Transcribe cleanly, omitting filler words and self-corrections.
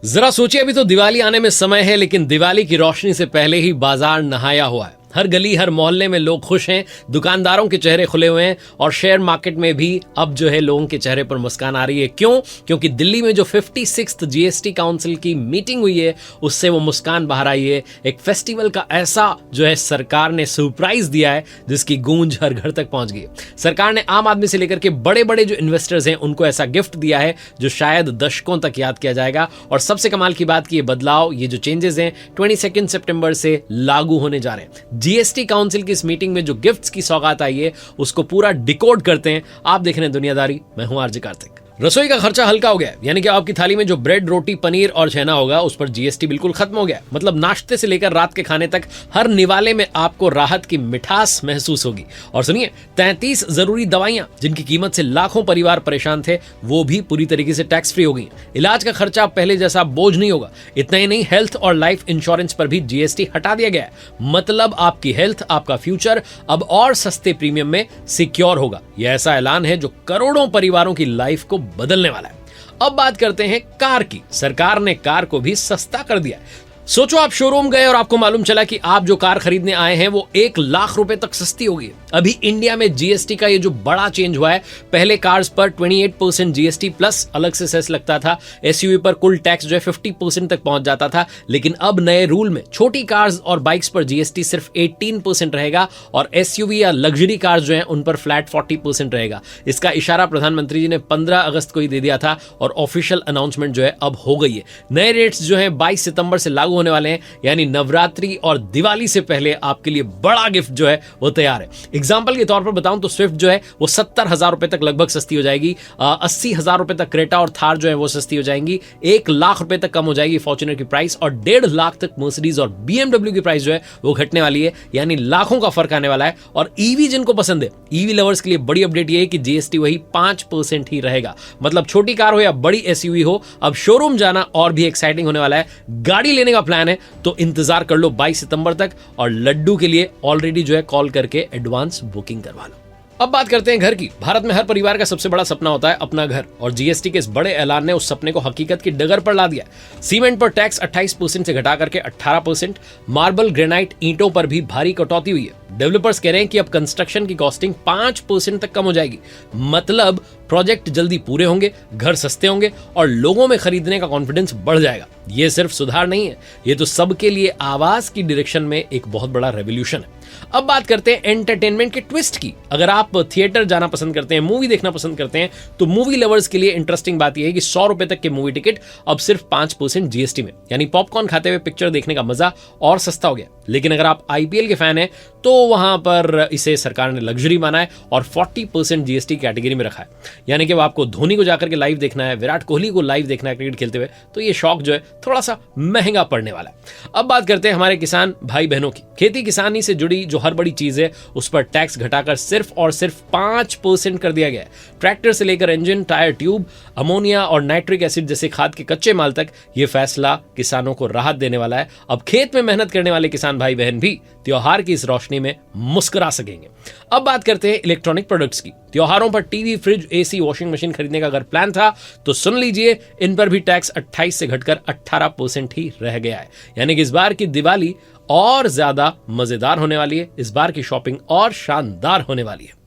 जरा सोचिए, अभी तो दिवाली आने में समय है, लेकिन दिवाली की रोशनी से पहले ही बाजार नहाया हुआ है। हर गली हर मोहल्ले में लोग खुश हैं, दुकानदारों के चेहरे खुले हुए हैं और शेयर मार्केट में भी अब जो है लोगों के चेहरे पर मुस्कान आ रही है। क्यों? क्योंकि दिल्ली में जो 56th जीएसटी काउंसिल की मीटिंग हुई है उससे वो मुस्कान बाहर आई है। एक फेस्टिवल का ऐसा जो है सरकार ने सरप्राइज दिया है जिसकी गूंज हर घर तक पहुंच गई। सरकार ने आम आदमी से लेकर के बड़े बड़े जो इन्वेस्टर्स हैं उनको ऐसा गिफ्ट दिया है जो शायद दशकों तक याद किया जाएगा। और सबसे कमाल की बात कि ये बदलाव, ये जो चेंजेस हैं 22 सितंबर से लागू होने जा रहे हैं। जीएसटी काउंसिल की इस मीटिंग में जो गिफ्ट्स की सौगात आई है उसको पूरा डिकोड करते हैं। आप देख रहे हैं दुनियादारी, मैं हूं आरजे कार्तिक। रसोई का खर्चा हल्का हो गया, यानी कि आपकी थाली में जो ब्रेड, रोटी, पनीर और छेना होगा उस पर जीएसटी बिल्कुल खत्म हो गया। मतलब नाश्ते से लेकर रात के खाने तक हर निवाले में आपको राहत की मिठास महसूस होगी। और सुनिए, 33 जरूरी दवाइयां जिनकी कीमत से लाखों परिवार परेशान थे वो भी पूरी तरीके से टैक्स फ्री हो गई। इलाज का खर्चा पहले जैसा बोझ नहीं होगा। इतना ही नहीं, हेल्थ और लाइफ इंश्योरेंस पर भी जीएसटी हटा दिया गया है। मतलब आपकी हेल्थ, आपका फ्यूचर अब और सस्ते प्रीमियम में सिक्योर होगा। यह ऐसा ऐलान है जो करोड़ों परिवारों की लाइफ को बदलने वाला है। अब बात करते हैं कार की। सरकार ने कार को भी सस्ता कर दिया है। सोचो, आप शोरूम गए और आपको मालूम चला कि आप जो कार खरीदने आए हैं वो 1 लाख रुपए तक सस्ती होगी। अभी इंडिया में जीएसटी का ये जो बड़ा चेंज हुआ है, पहले कार्स पर 28% जीएसटी प्लस अलग से सेस लगता था। एसयूवी पर कुल टैक्स जो है 50% तक पहुंच जाता था। लेकिन अब नए रूल में छोटी कार्स और बाइक्स पर जीएसटी सिर्फ 18% रहेगा और एसयूवी या लग्जरी कार्स जो है उन पर फ्लैट 40% रहेगा। इसका इशारा प्रधानमंत्री जी ने 15 अगस्त को ही दे दिया था और ऑफिशियल अनाउंसमेंट जो है अब हो गई है। नए रेट्स जो है 22 सितंबर से लागू होने वाले हैं, यानी नवरात्रि और दिवाली से पहले आपके लिए बड़ा गिफ्ट जो है वो तैयार है। एग्जांपल के तौर पर बताऊं तो स्विफ्ट जो है वो 70,000 रुपए तक लगभग सस्ती हो जाएगी। 80,000 रुपए तक क्रेटा और थार जो है वो सस्ती हो जाएंगी। 1 लाख रुपए तक कम हो जाएगी फॉर्च्यूनर की प्राइस और 1.5 लाख तक मर्सिडीज और बीएमडब्ल्यू की प्राइस जो है वो घटने वाली है। यानी लाखों का फर्क आने वाला है। और ईवी जिनको पसंद है, ईवी लवर्स के लिए बड़ी अपडेट ये है कि जीएसटी वही 5% ही रहेगा। मतलब छोटी कार हो या बड़ी एसयूवी हो, अब शोरूम जाना और भी एक्साइटिंग होने वाला है। गाड़ी लेने का प्लान है तो इंतजार कर लो 22 सितंबर तक और लड्डू के लिए ऑलरेडी जो है कॉल करके एडवांस बुकिंग करवा लो। अब बात करते हैं घर की। भारत में हर परिवार का सबसे बड़ा सपना होता है अपना घर, और जीएसटी के इस बड़े ऐलान ने उस सपने को हकीकत की डगर पर ला दिया। सीमेंट पर टैक्स 28% से घटा करके 18%, मार्बल, ग्रेनाइट, ईंटों पर भी भारी कटौती हुई है। डेवलपर्स कह रहे हैं कि अब कंस्ट्रक्शन की कॉस्टिंग 5% तक कम हो जाएगी। मतलब प्रोजेक्ट जल्दी पूरे होंगे, घर सस्ते होंगे और लोगों में खरीदने का कॉन्फिडेंस बढ़ जाएगा। ये सिर्फ सुधार नहीं है, ये तो सबके लिए आवाज की डायरेक्शन में एक बहुत बड़ा रेवोल्यूशन है। अब बात करते हैं एंटरटेनमेंट के ट्विस्ट की। अगर आप थिएटर जाना पसंद करते हैं, मूवी देखना पसंद करते हैं, तो मूवी लवर्स के लिए इंटरेस्टिंग बात यह है कि 100 रुपए तक के मूवी टिकट अब सिर्फ 5% जीएसटी में, यानी पॉपकॉर्न खाते हुए पिक्चर देखने का मजा और सस्ता हो गया। लेकिन अगर आप आईपीएल के फैन हैं तो वहां पर इसे सरकार ने लग्जरी माना है और 40% जीएसटी कैटेगरी में रखा है। यानी कि आपको धोनी को जाकर के लाइव देखना है, विराट कोहली को लाइव देखना है क्रिकेट खेलते हुए, तो ये शौक जो है थोड़ा सा महंगा पड़ने वाला है। अब बात करते हैं हमारे किसान भाई बहनों की। खेती किसानी से जुड़ी जो हर बड़ी चीज है उस पर टैक्स घटाकर सिर्फ और सिर्फ 5% कर दिया गया है। ट्रैक्टर से लेकर इंजन, टायर, ट्यूब, अमोनिया और नाइट्रिक एसिड जैसे खाद के कच्चे माल तक यह फैसला किसानों को राहत देने वाला है। अब खेत में मेहनत करने वाले किसान भाई बहन भी त्योहार की इस रोशनी में मुस्कुरा सकेंगे। अब बात करते हैं इलेक्ट्रॉनिक प्रोडक्ट्स की। त्योहारों पर TV, fridge, AC, washing machine खरीदने का अगर प्लान था तो सुन लीजिए, इन पर भी टैक्स 28 से घटकर 18% ही रह गया है। यानी कि इस बार की दिवाली और ज्यादा मजेदार होने वाली है, इस बार की शॉपिंग और शानदार होने वाली है।